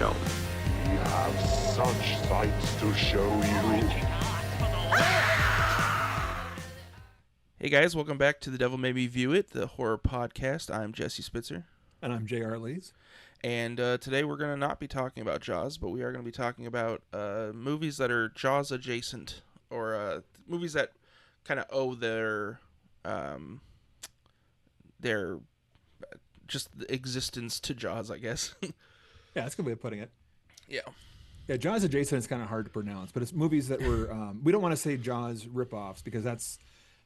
show. We have such sights to show you. Hey guys, welcome back to The Devil Made Me View It, the horror podcast. I'm Jesse Spitzer. And I'm J.R. Lees. And today we're going to not be talking about Jaws, but we are going to be talking about movies that are Jaws adjacent, or movies that kind of owe their just existence to Jaws, I guess. Yeah, that's a good way of putting it. Yeah. Yeah, Jaws adjacent is kind of hard to pronounce, but it's movies that were, we don't want to say Jaws ripoffs because that's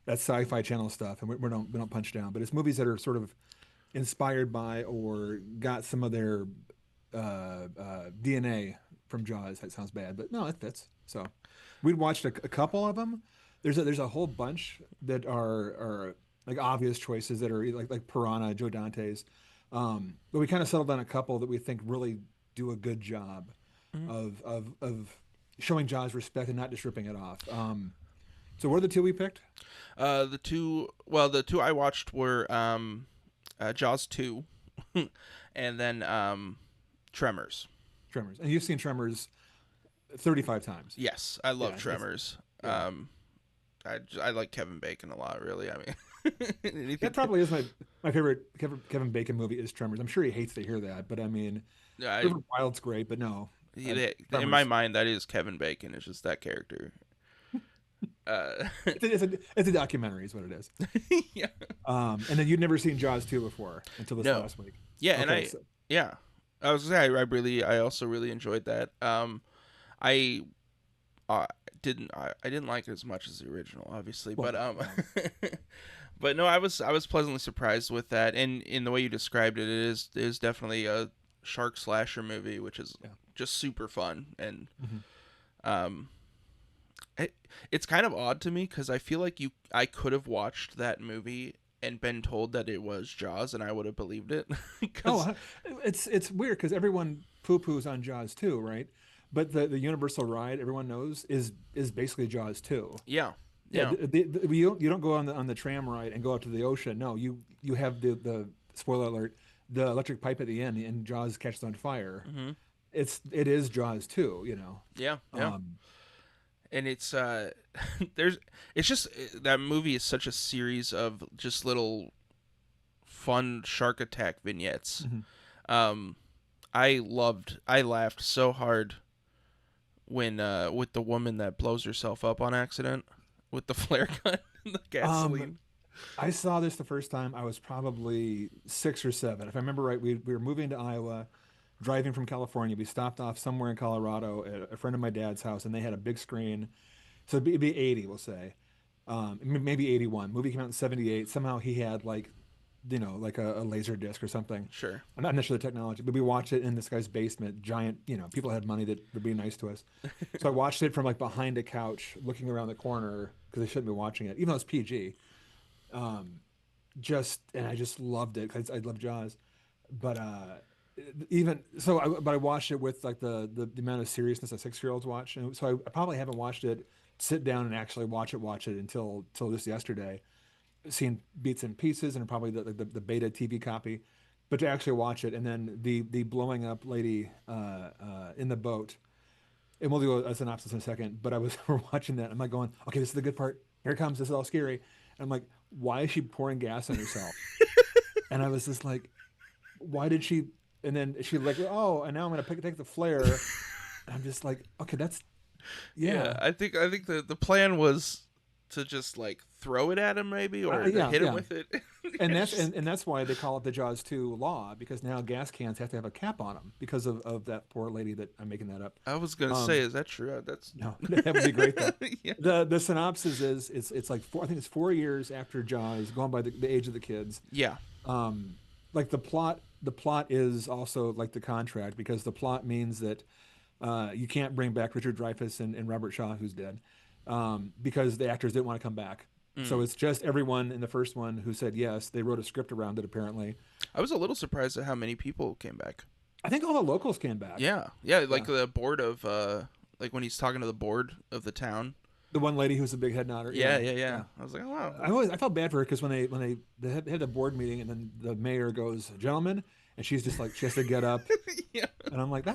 Sci-Fi Channel stuff, and we don't punch down, but it's movies that are sort of inspired by or got some of their DNA from Jaws. That sounds bad, but no, it fits. So we watched a couple of them. There's a whole bunch that are like obvious choices that are like Piranha, Joe Dante's, but we kind of settled on a couple that we think really do a good job of showing Jaws respect and not just ripping it off. So what are the two we picked? The two I watched were Jaws 2 and then Tremors. Tremors. And you've seen Tremors 35 times. Yes, I love Tremors. Yeah. I like Kevin Bacon a lot, really. I mean, that probably is my favorite Kevin Bacon movie is Tremors. I'm sure he hates to hear that, but I mean, River Wild's great, but no. In my mind, that is Kevin Bacon. It's just that character. It's a documentary is what it is. Yeah. And then you'd never seen Jaws 2 before until this last week. Yeah, okay, and I was gonna say I also really enjoyed that. I didn't like it as much as the original, obviously, but but no, I was pleasantly surprised with that, and in the way you described it, it is definitely a shark slasher movie, which is just super fun, and it's kind of odd to me because I feel like I could have watched that movie and been told that it was Jaws, and I would have believed it. It's weird because everyone poo-poos on Jaws 2, right? But the Universal ride everyone knows is basically Jaws 2. Yeah. You don't go on the tram ride and go out to the ocean. No, you have the spoiler alert, the electric pipe at the end, and Jaws catches on fire. Mm-hmm. It is Jaws 2, you know. Yeah. And it's just that movie is such a series of just little fun shark attack vignettes. Mm-hmm. I laughed so hard when with the woman that blows herself up on accident with the flare gun and the gasoline. I saw this the first time. I was probably 6 or 7. If I remember right, we were moving to Iowa, driving from California. We stopped off somewhere in Colorado at a friend of my dad's house, and they had a big screen. So it'd be 80, we'll say. Maybe 81. Movie came out in 78. Somehow he had like a laser disc or something. Sure. I'm not sure the technology, but we watched it in this guy's basement. Giant, people had money that would be nice to us. So I watched it from like behind a couch, looking around the corner because I shouldn't be watching it, even though it's PG. And I just loved it because I love Jaws. But I watched it with like the amount of seriousness that 6-year-olds watch, and so I probably haven't watched it, sit down and actually watch it until just yesterday. Seen bits and pieces and probably the beta TV copy, but to actually watch it, and then the blowing up lady in the boat, and we'll do a synopsis in a second. But we're watching that. I'm like going, okay, this is the good part. Here it comes. This is all scary. And I'm like, why is she pouring gas on herself? And I was just like, why did she? And then she like, oh, and now I'm gonna take the flare. And I'm just like, okay, that's I think the plan was to just like throw it at him maybe, or hit him with it. And that's why they call it the Jaws 2 law, because now gas cans have to have a cap on them because of that poor lady that I'm making that up. I was gonna say, is that true? No, that would be great though. Yeah. The synopsis is it's like I think it's 4 years after Jaws, going by the age of the kids. Yeah. Like the plot is also like the contract, because the plot means that you can't bring back Richard Dreyfuss and Robert Shaw, who's dead, because the actors didn't want to come back. So it's just everyone in the first one who said yes. They wrote a script around it, apparently. I was a little surprised at how many people came back. I think all the locals came back. Yeah, like the board of, like when he's talking to the board of the town. The one lady who's a big head nodder. Yeah. I was like, oh, wow. I felt bad for her because when they had the board meeting, and then the mayor goes, gentlemen, and she's just like she has to get up, Yeah. and I'm like,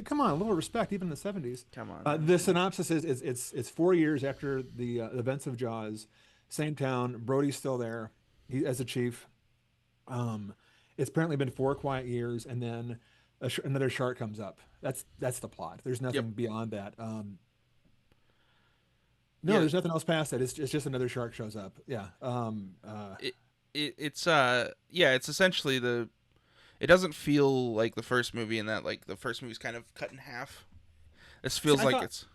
come on, a little respect, even in the '70s. Come on. The synopsis is it's 4 years after the events of Jaws, same town. Brody's still there, he as a chief. Um, it's apparently been 4 quiet years, and then another shark comes up. That's the plot. There's Yep. nothing beyond that. No, Yeah. there's nothing else past that. It's just another shark shows up. Yeah. It, it's yeah, it's essentially the. It doesn't feel like the first movie in that like the first movie's kind of cut in half. This See, feels I like thought it's.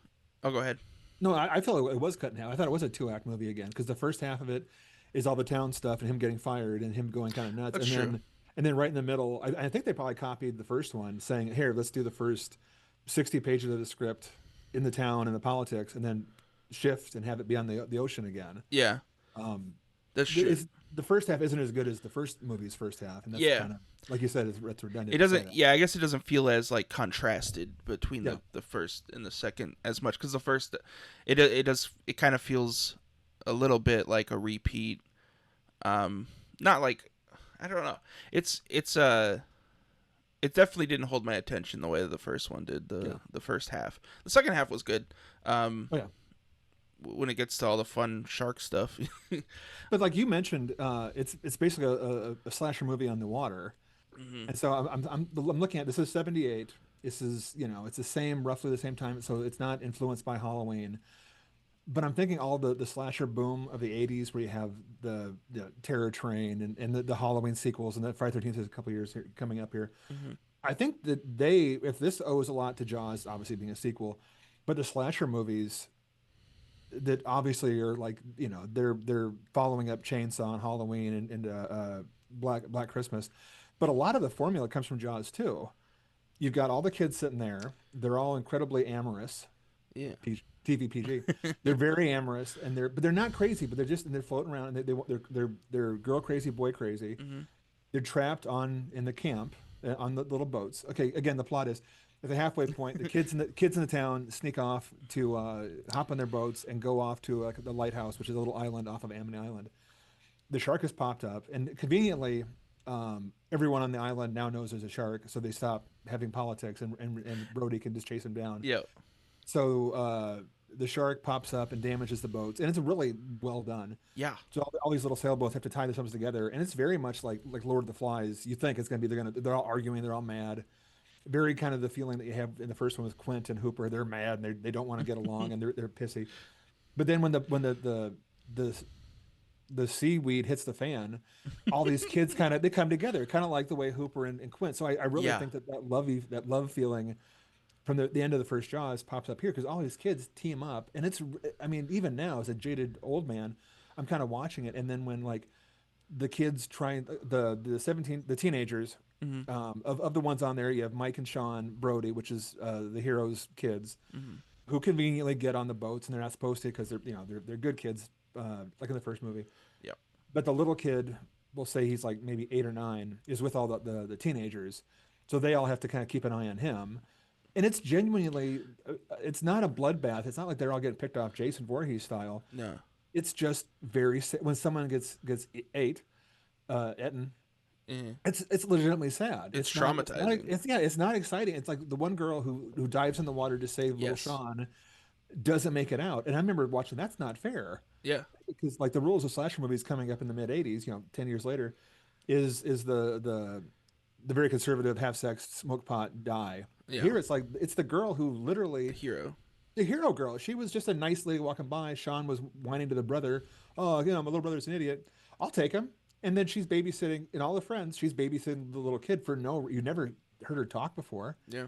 Oh, go ahead. no, I feel it was cut in half. I thought it was a 2 act movie again because the first half of it is all the town stuff and him getting fired and him going kind of nuts, That's true. and then right in the middle, I think they probably copied the first one, saying, "Here, let's do the first 60 pages of the script in the town and the politics, and then shift and have it be on the ocean again." Yeah, Um, that's true. the first half isn't as good as the first movie's first half, and that's Yeah. kind of like you said, it's redundant. It to say doesn't. that. Yeah, I guess it doesn't feel as like contrasted between Yeah. the first and the second as much because the first, it does it kind of feels a little bit like a repeat. Not like I don't know. It definitely didn't hold my attention the way that the first one did. The first half. The second half was good. Oh yeah. When it gets to all the fun shark stuff. But like you mentioned, it's basically a slasher movie on the water, Hmm. and so I'm looking at this is '78. This is it's the same roughly the same time, so it's not influenced by Halloween. But I'm thinking all the slasher boom of the '80s, where you have the Terror Train and the Halloween sequels, and that Friday 13th is a couple years here, coming up here. Hmm. I think that if this owes a lot to Jaws, obviously being a sequel, but the slasher movies that obviously are like they're following up Chainsaw and Halloween and Black Christmas, but a lot of the formula comes from Jaws too. You've got all the kids sitting there; they're all incredibly amorous, Yeah. TVPG. They're very amorous, and they're not crazy, but they're floating around, and they're girl crazy, boy crazy. Hmm. They're trapped in the camp on the little boats. Okay, again, the plot is at the halfway point, the kids in the town sneak off to hop on their boats and go off to like the lighthouse, which is a little island off of Amity Island. The shark has popped up, and conveniently, everyone on the island now knows there's a shark, so they stop having politics, and Brody can just chase him down. Yeah. So the shark pops up and damages the boats, and it's really well done. Yeah. So all these little sailboats have to tie themselves together, and it's very much like Lord of the Flies. You think it's gonna be they're all arguing, they're all mad. Very kind of the feeling that you have in the first one with Quint and Hooper. They're mad and they don't want to get along and they're pissy. But then when the seaweed hits the fan, all these kids they come together, kind of like the way Hooper and Quint. So I really Yeah. think that love feeling from the end of the first Jaws pops up here because all these kids team up, and I mean, even now as a jaded old man, I'm kind of watching it, and then when like the kids trying the teenagers, Hmm. of the ones on there, you have Mike and Sean Brody, which is the heroes' kids, Hmm. who conveniently get on the boats, and they're not supposed to because they're good kids, like in the first movie. Yeah. But the little kid, we'll say he's like maybe 8 or 9, is with all the teenagers, so they all have to kind of keep an eye on him. And it's genuinely, it's not a bloodbath. It's not like they're all getting picked off Jason Voorhees style. No. It's just when someone gets ate, eaten, Yeah. it's legitimately sad. It's not- traumatizing. it's not exciting. It's like the one girl who dives in the water to save little Yes. Sean doesn't make it out. And I remember watching That's Not Fair, Yeah. because like the rules of slasher movies coming up in the mid '80s, 10 years later, is the very conservative have sex, smoke pot, die. Yeah. Here it's like it's the girl who The literally hero. the hero girl. She was just a nice lady walking by. Sean was whining to the brother, "Oh, my little brother's an idiot. I'll take him." And then she's babysitting, and all the friends, she's babysitting the little kid for you never heard her talk before. Yeah.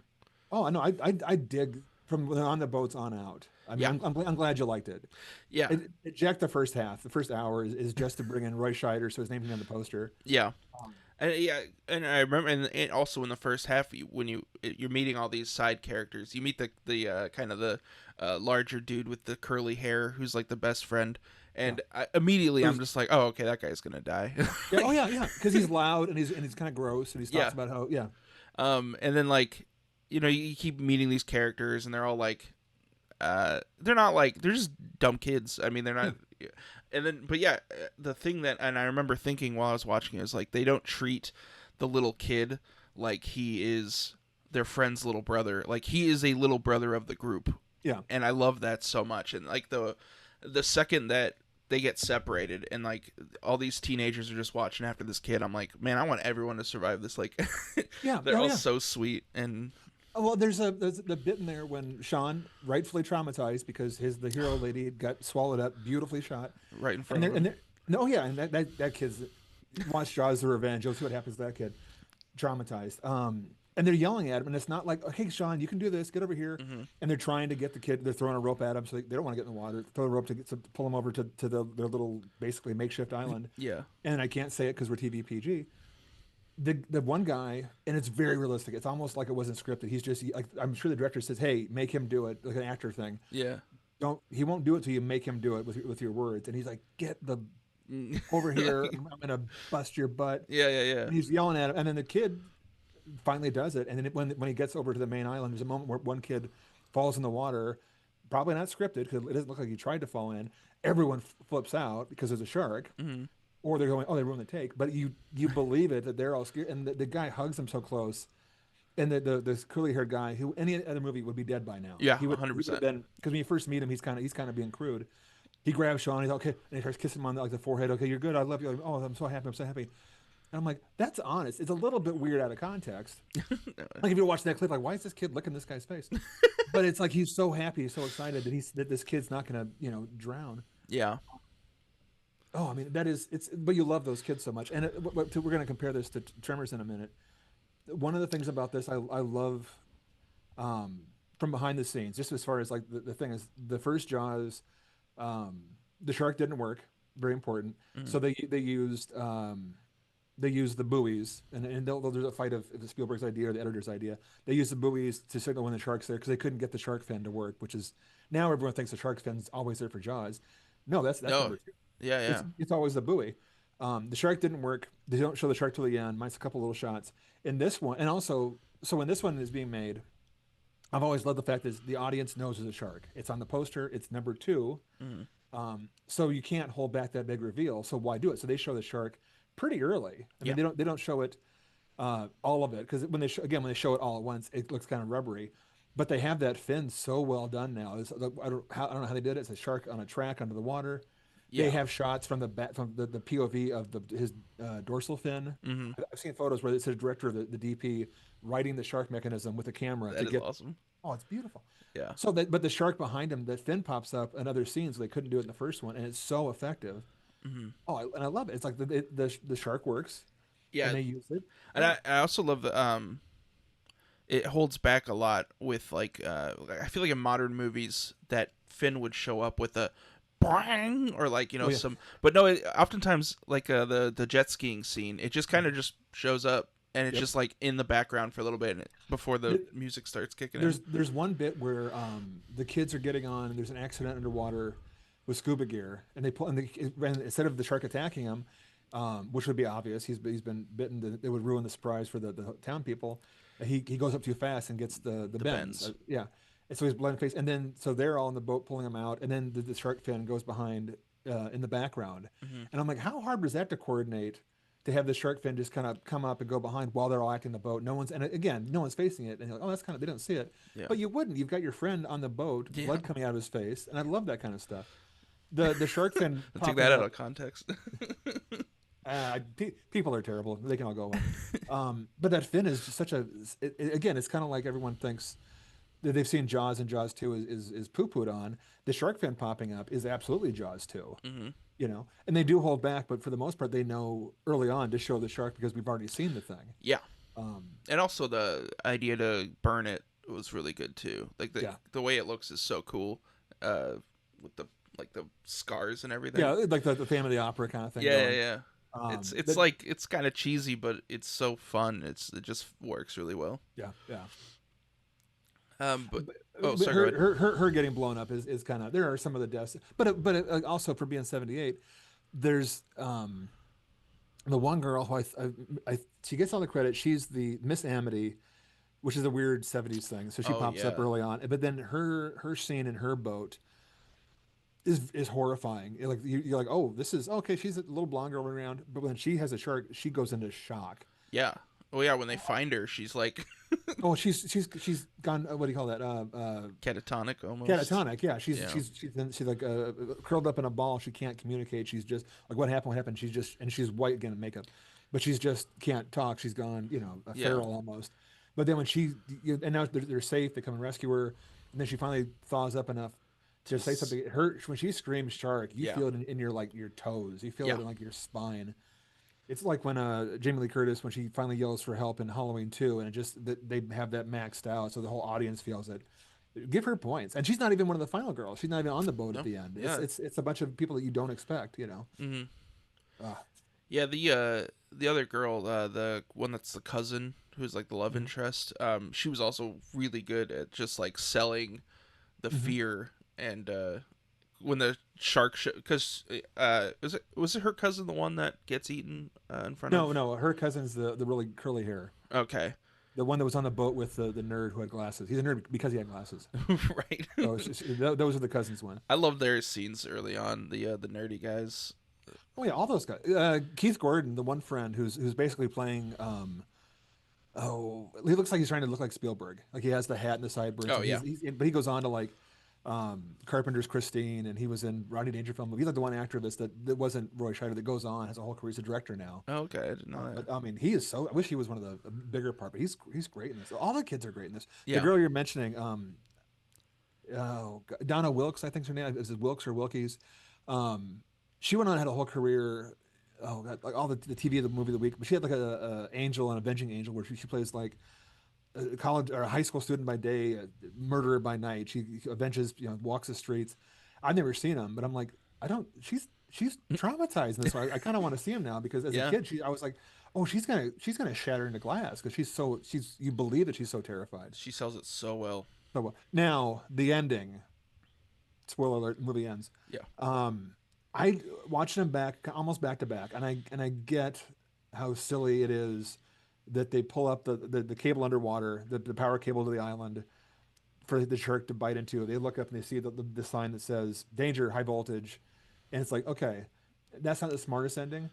Oh, I know. I dig from on the boats on out. I mean, Yeah. I'm glad you liked it. Yeah. It jacked the first half. The first hour is just to bring in Roy Scheider, so his name's on the poster. Yeah. And I remember, and also in the first half, when you're meeting all these side characters, you meet the kind of the larger dude with the curly hair, who's like the best friend, and immediately I'm just like, oh, okay, that guy's gonna die. Yeah, oh yeah, because he's loud and he's kind of gross, and he talks Yeah. about how And then like, you keep meeting these characters, and they're all like, they're not like they're just dumb kids. I mean, they're not. And then, but yeah, the thing that, and I remember thinking while I was watching it, is like they don't treat the little kid like he is their friend's little brother. Like he is a little brother of the group. Yeah. And I love that so much. And like the second that they get separated and like all these teenagers are just watching after this kid, I'm like, man, I want everyone to survive this. Like, Yeah. they're Oh, all yeah. so sweet. And Well, there's the bit in there when Sean, rightfully traumatized because the hero lady got swallowed up, beautifully shot, right in and front of him. no, yeah, and that kid's watch Jaws: The Revenge. You'll see what happens to that kid, traumatized. And they're yelling at him, and it's not like, "Hey, Sean, you can do this. Get over here." Mm-hmm. And they're trying to get the kid. They're throwing a rope at him, so they don't want to get in the water. Throw the rope to pull him over to their little basically makeshift island. Yeah. And I can't say it because we're TV PG. The one guy, and it's very realistic. It's almost like it wasn't scripted. He's just like, I'm sure the director says, "Hey, make him do it," like an actor thing. Yeah. He won't do it till you make him do it with your words. And he's like, "Get the over here, Like, I'm gonna bust your butt." yeah, yeah, yeah. And he's yelling at him, and then the kid finally does it. And then when he gets over to the main island, there's a moment where one kid falls in the water, probably not scripted because it doesn't look like he tried to fall in. Everyone flips out because there's a shark. Mm-hmm. Or they're going, oh, they ruined the take. But you believe it that they're all scared, and the guy hugs him so close, and this curly haired guy who any other movie would be dead by now. Yeah, he would 100%. Then because when you first meet him, he's kind of being crude. He grabs Sean, he's okay, and he starts kissing him on the forehead. Okay, you're good. I love you. Like, oh, I'm so happy. I'm so happy. And I'm like, that's honest. It's a little bit weird out of context. Like if you're watching that clip, like, why is this kid licking this guy's face? But it's like he's so happy, he's so excited that this kid's not gonna drown. Yeah. Oh, I mean, but you love those kids so much. And we're going to compare this to Tremors in a minute. One of the things about this I love from behind the scenes, just as far as like the thing is, the first Jaws, the shark didn't work. Very important. Mm-hmm. So they used the buoys, and there's a fight of Spielberg's idea or the editor's idea. They used the buoys to signal when the shark's there because they couldn't get the shark fin to work, which is now everyone thinks the shark fin's always there for Jaws. No, that's No. number two. Yeah, yeah. It's always the buoy. The shark didn't work. They don't show the shark till the end. Minus a couple little shots. In this one, and also, so when this one is being made, I've always loved the fact that the audience knows there's a shark. It's on the poster. It's number 2. Mm-hmm. So you can't hold back that big reveal. So why do it? So they show the shark pretty early. I mean, they don't show it all of it because when they show it all at once, it looks kind of rubbery. But they have that fin so well done now. I don't know how they did it. It's a shark on a track under the water. Yeah. They have shots from the POV of his dorsal fin. Mm-hmm. I've seen photos where it says director of the DP riding the shark mechanism with a camera That is awesome. Oh, it's beautiful. Yeah. So but the shark behind him, that fin pops up in other scenes. So they couldn't do it in the first one, and it's so effective. Mm-hmm. Oh, and I love it. It's like the shark works. Yeah. And they use it. And I also love the it holds back a lot with like I feel like in modern movies that Finn would show up with a bang or like some, but no, oftentimes like the jet skiing scene, it just kind of just shows up and it's just like in the background for a little bit before the music starts kicking in. There's one bit where the kids are getting on and there's an accident underwater with scuba gear, and they pull and instead of the shark attacking him, which would be obvious, he's been bitten. It would ruin the surprise for the town people. He goes up too fast and gets the bends. Yeah. And so he's blood in the face, and then so they're all in the boat pulling him out, and then the shark fin goes behind in the background, and I'm like, how hard was that to coordinate to have the shark fin just kind of come up and go behind while they're all acting the boat? No one's facing it, and you're like, oh, that's kind of, they don't see it, but you wouldn't. You've got your friend on the boat, blood coming out of his face, and I love that kind of stuff. The shark fin. Take that out of context. People are terrible. They can all go away. But that fin is just such a. Again, it's kind of like everyone thinks that they've seen Jaws and Jaws 2 is poo-pooed on. The shark fin popping up is absolutely Jaws 2. Mm-hmm. And they do hold back, but for the most part, they know early on to show the shark because we've already seen the thing. Yeah. And also the idea to burn it was really good too. Like the way it looks is so cool. With the scars and everything. Yeah, like the Phantom of the Opera kind of thing. Yeah. It's kind of cheesy, but it's so fun. It just works really well. Yeah. Sorry. Her getting blown up is kind of, there are some of the deaths, but also for being 78, there's the one girl who she gets all the credit. She's the Miss Amity, which is a weird 70s thing. So she pops up early on, but then her scene in her boat is horrifying. You're like, oh, this is okay. She's a little blonde girl around, but when she has a shark, she goes into shock. Yeah. Oh yeah, when they find her, she's like Oh, she's gone. What do you call that? catatonic almost. Catatonic. Yeah, Yeah. she's like curled up in a ball. She can't communicate. She's just like, what happened? What happened? She's just, and she's white again in makeup, but she's just can't talk. She's gone, a Yeah. feral almost. But then when and now they're safe, they come and rescue her, and then she finally thaws up enough to say Just something. Her when she screams shark, you yeah. feel it in your like your toes. You feel Yeah. it in like your spine. It's like when Jamie Lee Curtis when she finally yells for help in Halloween 2, and it just they have that maxed out, so the whole audience feels it. Give her points, and she's not even one of the final girls. She's not even on the boat at No. the end. It's Yeah. it's it's a bunch of people that you don't expect. Mhm. Ah, Yeah, the other girl, the one that's the cousin who's like the love mhm, interest, she was also really good at just like selling the mhm. fear and when the shark because was it her cousin the one that gets eaten in front No, of no, her cousin's the really curly hair, okay the one that was on the boat with the nerd who had glasses. He's a nerd because he had glasses. right. So those are the cousins one. I love their scenes early on, the nerdy guys. Oh yeah, all those guys. Keith Gordon, the one friend who's basically playing. Oh, he looks like he's trying to look like Spielberg. Like he has the hat and the sideburns, Oh and yeah. but he goes on to like Carpenter's Christine, and he was in Rodney Dangerfield movie. He's like the one actor that wasn't Roy Scheider that goes on has a whole career. He's a director now. Oh, okay, I didn't know that. But I mean, he is so. I wish he was one of the bigger part, but he's great in this. All the kids are great in this. The Yeah. girl you're mentioning, Donna Wilkes, I think's her name. Is it Wilkes or Wilkies? Um, she went on and had a whole career. Oh God, like all the TV of the movie of the week. But she had like a Angel and Avenging Angel, where she plays like a college or a high school student by day, a murderer by night. She avenges, walks the streets. I've never seen him, but I'm like, I don't. She's traumatized in this. So I kind of want to see him now because as a Yeah. kid, I was like, oh, she's gonna shatter into glass because she's you believe that she's so terrified. She sells it so well. So now the ending. Spoiler alert: the movie ends. Yeah. I watched them back almost back to back, and I get how silly it is that they pull up the cable underwater, the power cable to the island for the shark to bite into. They look up and they see the sign that says danger, high voltage, and it's like, okay, that's not the smartest ending,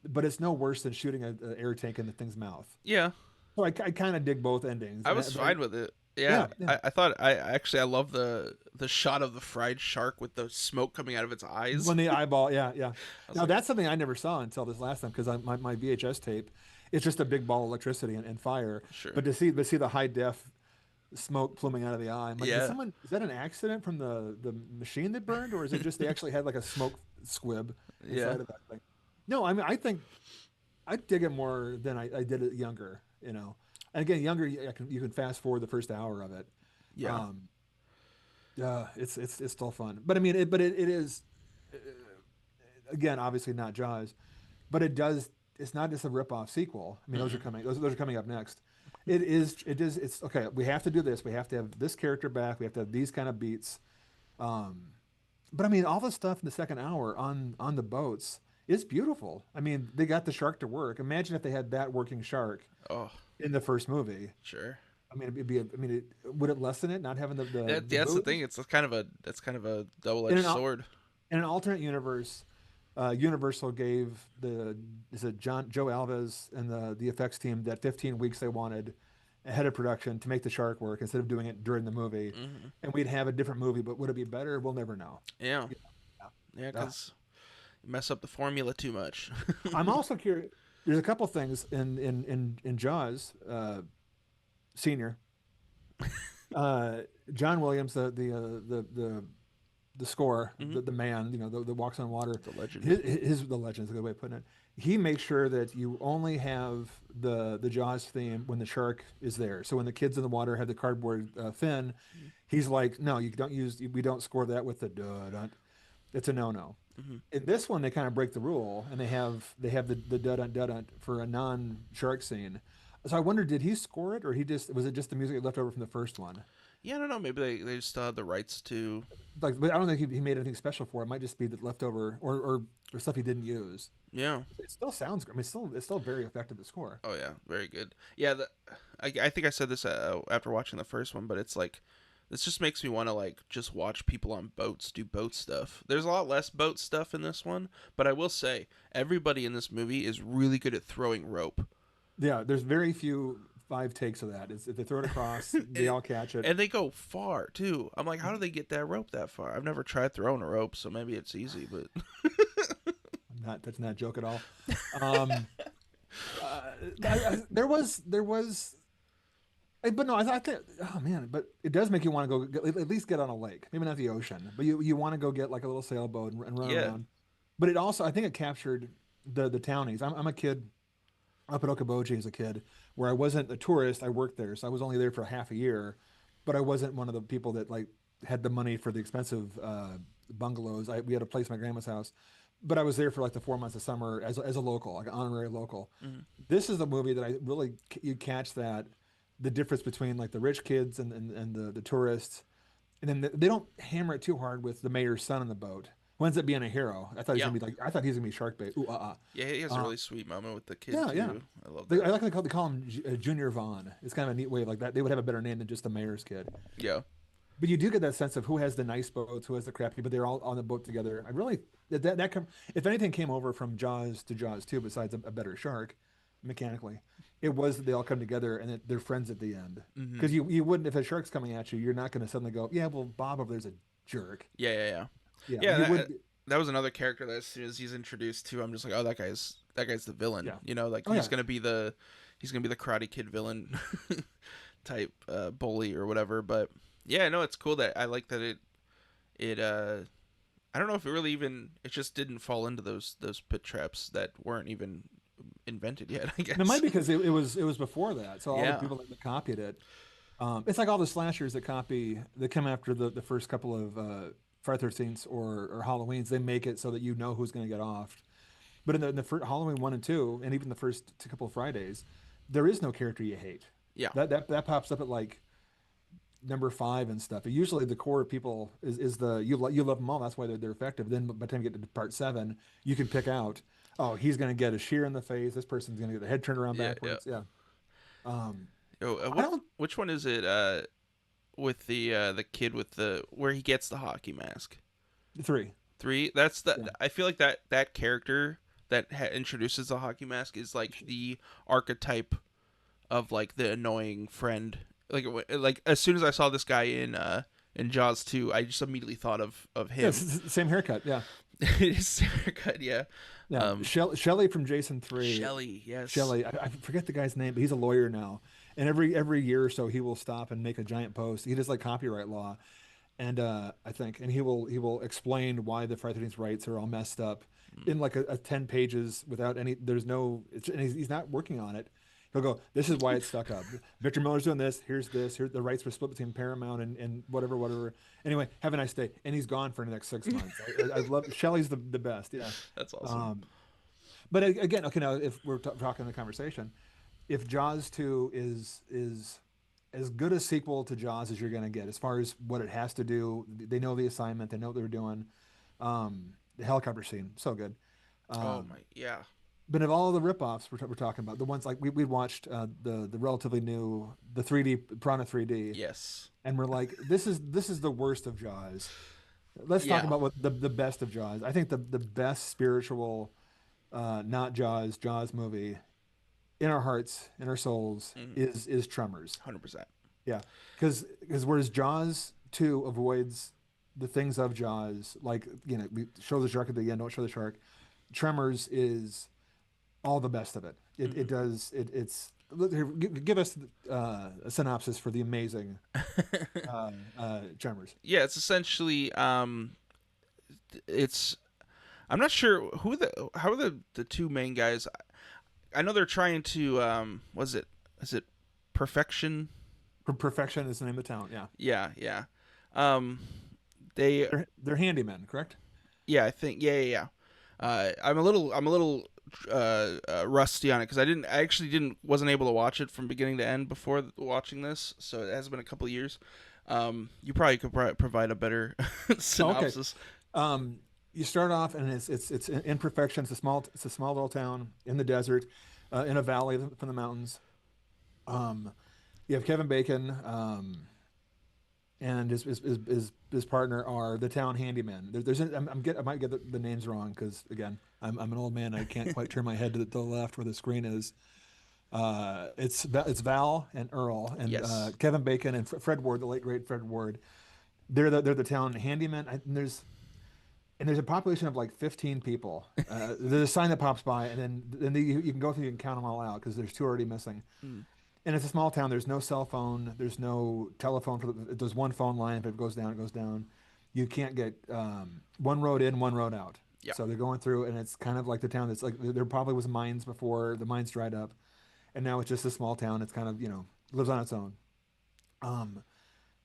but it's no worse than shooting an air tank in the thing's mouth. Yeah. So I kind of dig both endings. I was And fine with it. yeah, Yeah, yeah. I thought I love the shot of the fried shark with the smoke coming out of its eyes. When the eyeball, yeah, yeah. I was Now like, that's something I never saw until this last time because my VHS tape, it's just a big ball of electricity and fire. sure. But to see the high def smoke pluming out of the eye, I'm like, Yeah. is that an accident from the machine that burned, or is it just they actually had like a smoke squib Yeah. inside of that thing? No, I mean I think I dig it more than I did it younger. And again, younger you can fast forward the first hour of it. Yeah. It's still fun, but I mean, it is again obviously not Jaws, but it does. It's not just a rip-off sequel. I mean, those are coming. Those are coming up next. It is. It is. It's okay. We have to do this. We have to have this character back. We have to have these kind of beats. Um, but I mean, all the stuff in the second hour on the boats is beautiful. I mean, they got the shark to work. Imagine if they had that working shark Oh, in the first movie. sure. I mean, would it lessen it not having the That's the boot? thing. It's kind of a double In edged an, al- sword. in an alternate universe, Universal gave Joe Alves and the effects team that 15 weeks they wanted ahead of production to make the shark work instead of doing it during the movie, Hmm. and we'd have a different movie. But would it be better? We'll never know. Yeah. Yeah. Yeah, Yeah. because you mess up the formula too much. I'm also curious. There's a couple things in Jaws Senior. John Williams, the score, Hmm. the man, that walks on water. The legend. The legend is a good way of putting it. He makes sure that you only have the Jaws theme when the shark is there. So when the kids in the water have the cardboard fin, he's like, no, we don't score that with the duh. It's a no. Hmm. In this one, they kind of break the rule and they have the duh for a non-shark scene. So I wonder, did he score it, or was it just the music left over from the first one? Yeah, I don't know. Maybe they just still had the rights to. Like, but I don't think he made anything special for it. It might just be the leftover or stuff he didn't use. Yeah. It still sounds. I mean, it's still very effective to score. Oh yeah, very good. Yeah, I think I said this after watching the first one, but it's like this just makes me want to like just watch people on boats do boat stuff. There's a lot less boat stuff in this one, but I will say everybody in this movie is really good at throwing rope. Yeah, there's very few 5 takes of that. It's, if they throw it across, they all catch it. And they go far too. I'm like, how do they get that rope that far? I've never tried throwing a rope, so maybe it's easy. But I'm not touching that joke at all. Um, there was, but no, I think, oh man, but it does make you want to go at least get on a lake, maybe not the ocean, but you want to go get like a little sailboat and run yeah, around. But it also, I think it captured the townies. I'm a kid up at Okoboji as a kid, where I wasn't a tourist. I worked there, so I was only there for half a year, but I wasn't one of the people that like had the money for the expensive bungalows. We had a place at my grandma's house, but I was there for like the 4 months of summer as a local, like an honorary local. mm-hmm. This is the movie that I really you catch that the difference between like the rich kids and the tourists, and then they don't hammer it too hard with the mayor's son in the boat, who ends up being a hero. Yeah, I thought he was gonna be shark bait. Ooh, yeah. He has a uh. really sweet moment with the kid Yeah, yeah. too. I love that. I like they call him Junior Vaughn. It's kind of a neat way of like that. They would have a better name than just the mayor's kid. Yeah, But you do get that sense of who has the nice boats, who has the crappy, but they're all on the boat together. I really if anything came over from Jaws to Jaws 2, besides a better shark, mechanically, it was that they all come together and that they're friends at the end. mm-hmm. Because you wouldn't, if a shark's coming at you, you're not going to suddenly go, yeah, well, Bob over there's a jerk. Yeah, yeah, yeah. Yeah, Yeah, you would. that was another character that as soon as he's introduced to, I'm just like, oh, that guy's the villain. Yeah. You know, like Oh he's yeah. gonna be the Karate Kid villain type bully or whatever. But yeah, no, it's cool that I like that it I don't know if it really even it just didn't fall into those pit traps that weren't even invented yet. I guess And it might be because it was before that, so all the yeah, people that copied it. It's like all the slashers that come after the first couple of Friday 13th or Halloween's. They make it so that you know who's going to get off. But in the first, Halloween 1 and 2, and even the first couple of Fridays, there is no character you hate. yeah, That pops up at like number 5 and stuff. Usually the core of people is the you love them all. That's why they're effective. Then by the time you get to part 7, you can pick out. Oh, he's going to get a shear in the face. This person's going to get the head turned around yeah, yeah. backwards. Yeah. Um, Oh, I don't. which one is it? With the kid with the where he gets the hockey mask. 3. 3. That's the. Yeah. I feel like that character that introduces the hockey mask is like the archetype of like the annoying friend. Like as soon as I saw this guy in Jaws 2, I just immediately thought of Yeah, him. it's the same haircut. Yeah. His haircut, yeah. Yeah. Shelley from Jason 3. Shelley, yes. Shelley, I forget the guy's name, but he's a lawyer now. And every year or so, he will stop and make a giant post. He does like copyright law, and I think, and he will explain why the Friday 13th rights are all messed up in like a 10 pages without any. There's no, and he's not working on it. He'll go, this is why it's stuck up. Victor Miller's doing this. Here's this. Here the rights were split between Paramount and whatever. Anyway, have a nice day. And he's gone for the next 6 months. I love Shelley's the best. Yeah, That's awesome. But again, okay, now if we're talking in the conversation, if Jaws 2 is as good a sequel to Jaws as you're going to get, as far as what it has to do, they know the assignment, they know what they're doing. The helicopter scene, so good. Oh my, yeah. But of all the ripoffs we're talking about, the ones like we watched the relatively new the 3D Piranha 3D, Yes. and we're like, this is the worst of Jaws. Let's talk Yeah. about what the best of Jaws. I think the best spiritual, not Jaws movie in our hearts, in our souls, is Tremors. 100%. Yeah, because whereas Jaws 2 avoids the things of Jaws, like we show the shark at the end, don't show the shark. Tremors is all the best of it. It does it's give us a synopsis for the amazing Tremors. Yeah, it's essentially it's I'm not sure how are the two main guys. I know they're trying to is it Perfection? Perfection is the name of the town. Yeah, Yeah. They they're handymen, correct? yeah, I think yeah. I'm a little rusty on it because I wasn't able to watch it from beginning to end before watching this, so it has been a couple of years. You probably could provide a better synopsis. You start off and it's imperfection. It's a small little town in the desert, in a valley from the mountains. You have Kevin Bacon, and his partner are the town handyman. I might get the names wrong because again I'm an old man. I can't quite turn my head to the left where the screen is. It's Val and Earl and Yes. Kevin Bacon and Fred Ward, the late great Fred Ward. They're the town handyman. And there's a population of like 15 people. There's a sign that pops by, and then you can go through and count them all out because there's two already missing. Mm. And it's a small town. There's no cell phone. There's no telephone. There's one phone line. If it goes down, it goes down. You can't get one road in, one road out. Yeah. So they're going through, and it's kind of like the town that's like there probably was mines before. The mines dried up, and now it's just a small town. It's kind of lives on its own. Um,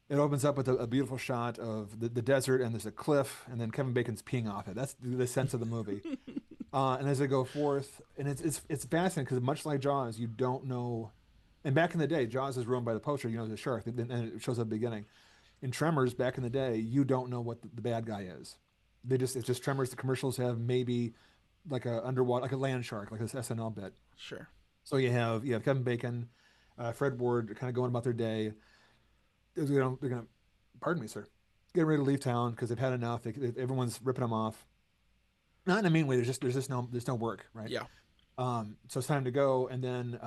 it opens up with a beautiful shot of the desert, and there's a cliff, and then Kevin Bacon's peeing off it. That's the sense of the movie. And as they go forth, and it's fascinating because much like Jaws, you don't know. And back in the day, Jaws is ruined by the poacher, the shark, and it shows at the beginning. In Tremors, back in the day, you don't know what the bad guy is. It's just Tremors. The commercials have maybe like a underwater, like a land shark, like this SNL bit. Sure. So you have Kevin Bacon, Fred Ward, kind of going about their day. They're gonna, pardon me, sir, getting ready to leave town because they've had enough. Everyone's ripping them off. Not in a mean way. There's no work, right? Yeah. So it's time to go, and then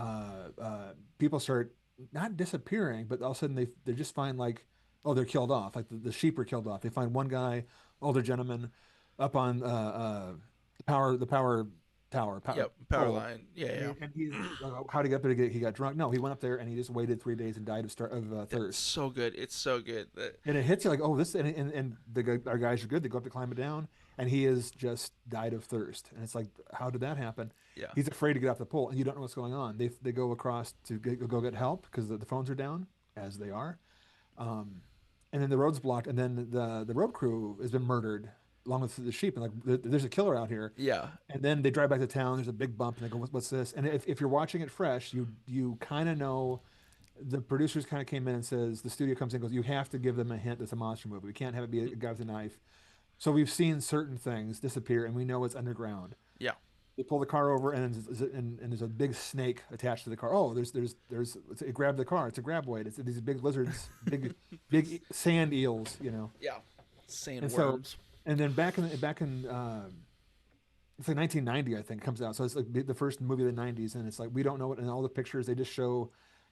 people start not disappearing, but all of a sudden they just find like, oh, they're killed off. Like the sheep are killed off. They find one guy, older gentleman, up on the power tower. Yep. Power pole. line. Yeah. Yeah. And he's how did he get there? He got drunk. No, he went up there and he just waited 3 days and died of It's thirst. so good. It's so good. And it hits you like, oh, this and our guys are good. They go up to climb it down, and he has just died of thirst. And it's like, how did that happen? Yeah. He's afraid to get off the pole, and you don't know what's going on. They go across to go get help because the phones are down, as they are. And then the road's blocked, and then the road crew has been murdered along with the sheep. And like, there's a killer out here. Yeah. And then they drive back to town. There's a big bump, and they go, "What's this?" And if you're watching it fresh, you kind of know. The producers kind of came in and says the studio comes in and goes, you have to give them a hint it's a monster movie. We can't have it be a guy with a knife. So we've seen certain things disappear, and we know it's underground. Yeah. They pull the car over, and there's a big snake attached to the car. Oh, it grabbed the car. It's a graboid. It's these big lizards, big sand eels. Yeah. And Sandworms. and then back in it's like 1990, I think, it comes out. So it's like the first movie of the 90s, and it's like we don't know what. And all the pictures they just show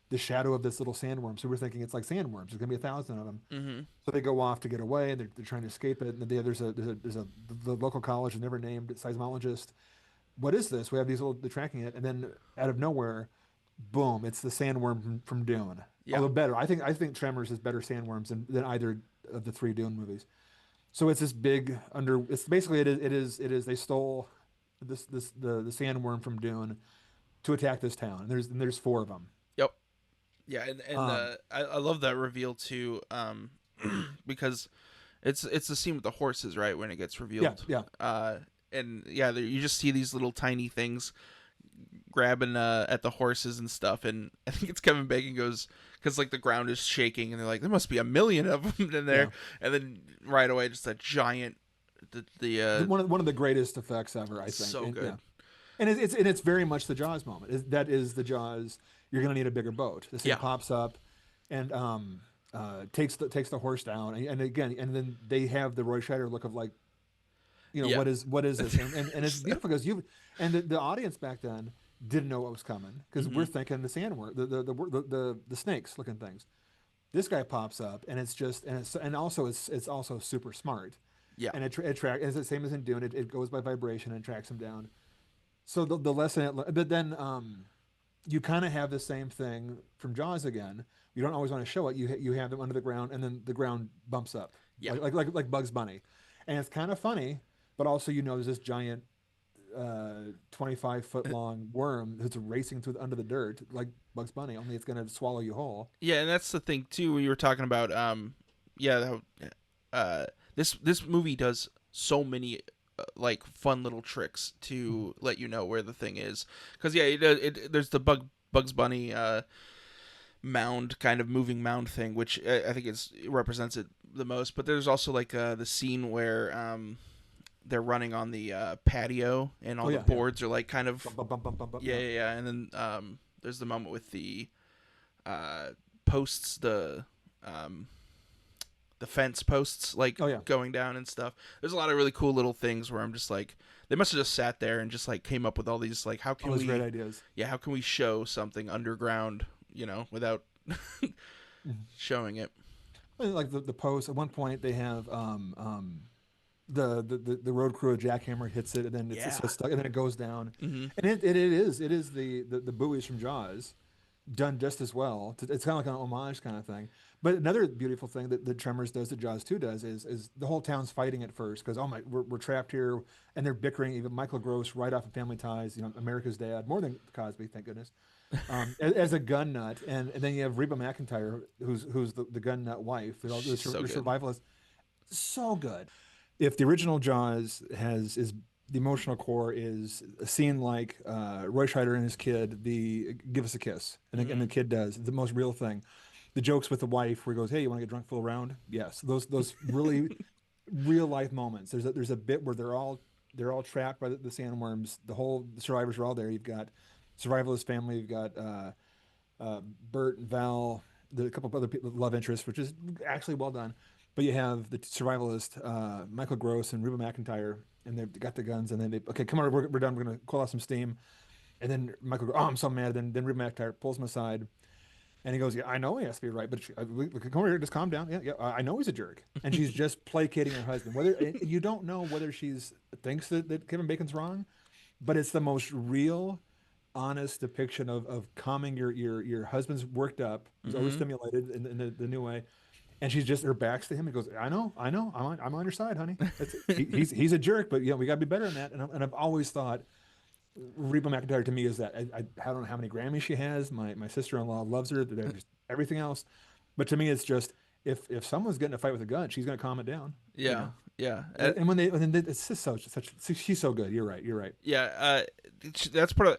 the shadow of this little sandworm. So we're thinking it's like sandworms. There's gonna be 1,000 of them. Mm-hmm. So they go off to get away, and they're trying to escape it. And the local college is never named seismologist. What is this? We have they're tracking it, and then out of nowhere, boom! It's the sandworm from Dune. Yeah. Although better, I think Tremors is better sandworms than either of the three Dune movies. So it's this big under. It's basically it is. They stole the sandworm from Dune to attack this town. And there's four of them. Yep. Yeah, and I love that reveal too, because it's the scene with the horses, right, when it gets revealed. Yeah. And yeah, you just see these little tiny things grabbing at the horses and stuff, and I think it's Kevin Bacon goes, because like the ground is shaking, and they're like, there must be 1,000,000 of them in there, and then right away just a giant one of the greatest effects ever, I think. So good. Yeah. And it's very much the Jaws moment. That is the Jaws. You're gonna need a bigger boat. This thing pops up, and takes the horse down, and again, and then they have the Roy Scheider look of like, what is this? And it's beautiful because the audience back then didn't know what was coming because we're thinking the sandworm, the snakes looking things. This guy pops up, and it's also super smart. Yeah. And it tracks. It's the same as in Dune. It goes by vibration and tracks him down. So the lesson, but then you kind of have the same thing from Jaws again. You don't always want to show it. You have them under the ground, and then the ground bumps up. Yeah. Like Bugs Bunny, and it's kind of funny, but also there's this giant 25-foot long worm that's racing under the dirt like Bugs Bunny. Only it's gonna swallow you whole. Yeah, and that's the thing too. When you were talking about this movie does so many like fun little tricks to let you know where the thing is, because there's the Bugs Bunny mound, kind of moving mound thing, which I think it represents it the most. But there's also like the scene where they're running on the patio, and all the boards are like kind of bump, yeah, and then there's the moment with the posts, the fence posts, like going down and stuff. There's a lot of really cool little things where I'm just like, They must have just sat there and just like came up with all these like how All can those great we ideas. how can we show something underground, without Mhm. showing it. And like the post at one point they have the road crew of Jackhammer hits it and then it's Yeah. so stuck and then it goes down Hmm. and it is the buoys from Jaws done just as well. It's kind of like an homage kind of thing. But another beautiful thing that Tremors does, that Jaws 2 does, is the whole town's fighting at first because, oh my, we're trapped here, and they're bickering. Even Michael Gross, right off of Family Ties, America's Dad, more than Cosby, thank goodness, as a gun nut. And then you have Reba McEntire, who's the gun nut wife, the She's so good. survivalist. So good. If the original Jaws is the emotional core is a scene like Roy Scheider and his kid, the give us a kiss, and the Hmm. kid does the most real thing. The jokes with the wife where he goes, "Hey, you want to get drunk, fool around?" Yes, those really real life moments. There's a bit where they're all trapped by the sandworms. The survivors are all there. You've got survivalist family. You've got Bert and Val, a couple of other people, love interests, which is actually well done. But you have the survivalist, Michael Gross and Reba McEntire, and they've got the guns, and then okay, come on, we're done. We're gonna cool off some steam. And then Michael goes, oh, I'm so mad. Then Reba McEntire pulls him aside, and he goes, yeah, I know he has to be right, but come over here, just calm down. Yeah, yeah, I know he's a jerk, and she's just placating her husband. Whether you don't know whether she's thinks that Kevin Bacon's wrong, but it's the most real, honest depiction of calming your husband's worked up, who's Hmm. overstimulated in the new way, and she's just her back's to him. He goes, I know, I'm on your side, honey. He's a jerk, but we got to be better than that. And I've always thought Reba McEntire to me is that I don't know how many Grammys she has. My sister-in-law loves her. Just everything else, but to me it's just if someone's getting in a fight with a gun, she's going to calm it down. You Yeah. know. Yeah. And when it's just such she's so good. You're right. You're right. Yeah. That's part of.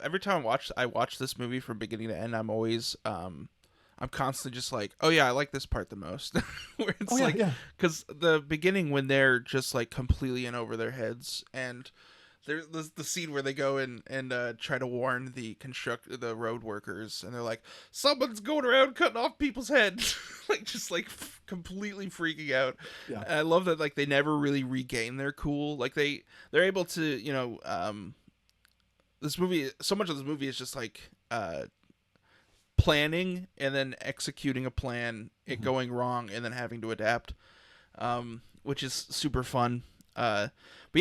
Every time I watch this movie from beginning to end, I'm constantly just like, oh yeah, I like this part the most. Where Oh it's yeah, like, yeah. because the beginning when they're just like completely in over their heads, and there's the scene where they go and try to warn the road workers, and they're like, someone's going around cutting off people's heads, like just like completely freaking out. Yeah. And I love that like they never really regain their cool. Like they're able to this movie, so much of this movie is just like planning and then executing a plan, it Mhm. going wrong, and then having to adapt, which is super fun. But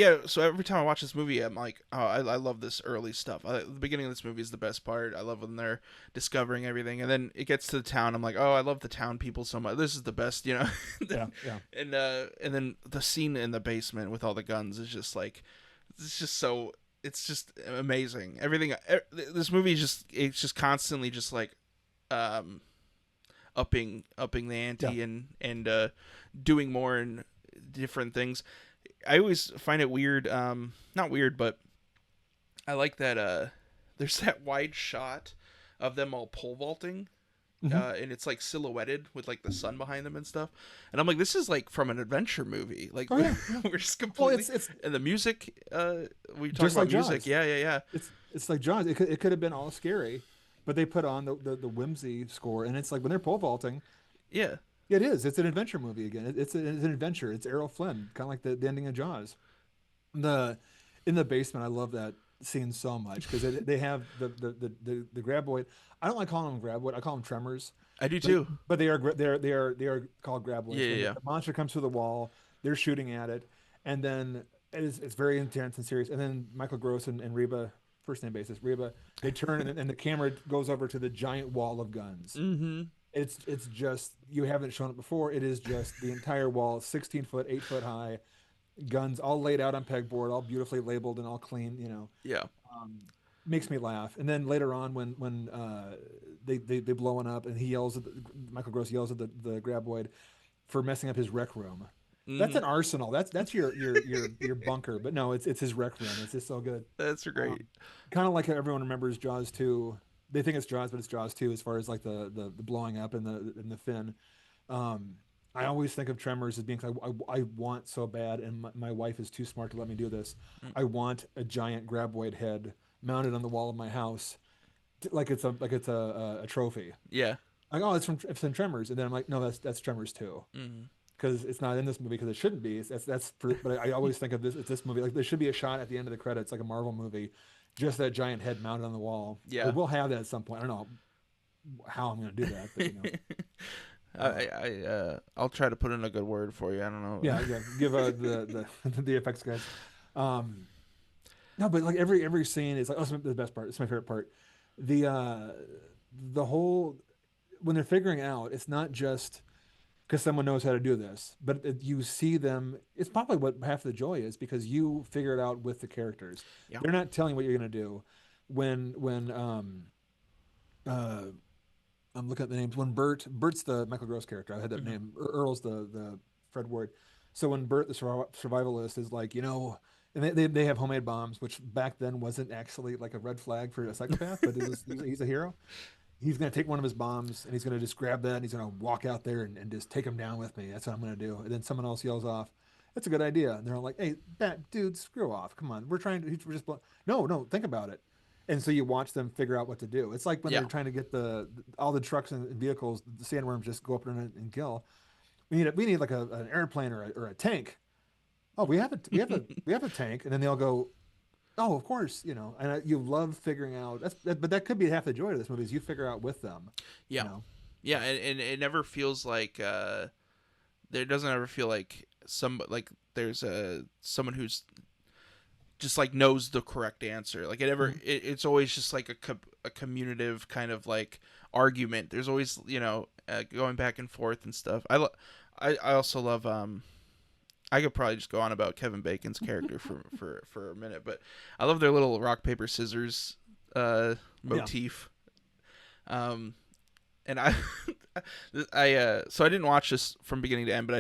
yeah, so every time I watch this movie, I'm like, oh, I love this early stuff. The beginning of this movie is the best part. I love when they're discovering everything, and then it gets to the town. I'm like, oh, I love the town people so much. This is the best. Yeah, yeah. And then the scene in the basement with all the guns is just like, it's just so. It's just amazing. Everything. This movie is it's just constantly just like um, upping the Yeah. ante and doing more and different things. I always find it weird, not weird, but I like that there's that wide shot of them all pole vaulting. Hmm. And it's like silhouetted with like the sun behind them and stuff, and I'm like, this is like from an adventure movie. Like Oh yeah, yeah. we're just Well, completely, it's and the music. We talk just like about music, Jaws. yeah, yeah, yeah. It's like Jaws. It could have been all scary, but they put on the whimsy score, and it's like when they're pole vaulting. Yeah. It is. It's an adventure movie again. It's an adventure. It's Errol Flynn, kind of like the ending of Jaws. The in the basement, I love that scene so much because they have the graboid. I don't like calling them graboid. I call them tremors, I do but too. they are called Yeah, graboids. yeah, When the, yeah. the monster comes through the wall, they're shooting at it, and then it's very intense and serious. And then Michael Gross and Reba, first name basis Reba, they turn and the camera goes over to the giant wall of guns. Mm-hmm. It's just you haven't shown it before. It is just the entire wall, 16 foot, 8 foot high, guns all laid out on pegboard, all beautifully labeled and all clean. Yeah. Um, makes me laugh. And then later on, when they blowing up, and Michael Gross yells at the graboid for messing up his rec room. That's Mm-hmm. an arsenal. That's your bunker. But no, it's his rec room. It's just so good. That's great. Kind of like how everyone remembers Jaws 2. They think it's Jaws, but it's Jaws 2 as far as like the blowing up and the fin. Um, I always think of Tremors as being like I want so bad, and my wife is too smart to let me do this. I want a giant graboid head mounted on the wall of my house, like it's a trophy. Yeah. Like, oh, it's from Tremors, and then I'm like, no, that's Tremors 2. Mm-hmm. because it's not in this movie because it shouldn't be. But I always think of this. It's this movie. Like there should be a shot at the end of the credits, like a Marvel movie, just that giant head mounted on the wall. Yeah. We'll have that at some point. I don't know how I'm going to do that, but I'll try to put in a good word for you. I don't know. yeah, yeah. Give the effects guys. Um, no, but like every scene is like, oh, it's the best part. It's my favorite part. The uh, the whole when they're figuring out, it's not just because someone knows how to do this, but you see them. It's probably what half the joy is because you figure it out with the characters. Yeah. They're not telling you what you're gonna do. When uh, I'm looking at the names. When Bert's the Michael Gross character. I had that name. Earl's the Fred Ward. So when Bert the survivalist is like, and they have homemade bombs, which back then wasn't actually like a red flag for a psychopath, but he's a hero. He's going to take one of his bombs and he's going to just grab that and he's going to walk out there and just take him down with me. That's what I'm going to do. And then someone else yells off, "That's a good idea." And they're all like, "Hey, that dude, screw off. Come on. We're just, no, think about it." And so you watch them figure out what to do. It's like when Yeah. they're trying to get all the trucks and vehicles, the sandworms just go up and kill. We need like an airplane or a tank. Oh, we have a tank. And then they all go, "Oh, of course," and you love figuring out but that could be half the joy of this movie is you figure out with them. Yeah. Yeah, and it never feels like there doesn't ever feel like there's someone who's just like knows the correct answer. Like it's always just like a communicative kind of like argument. There's always going back and forth and stuff. I also love I could probably just go on about Kevin Bacon's character for a minute, but I love their little rock paper scissors motif. And so I didn't watch this from beginning to end, but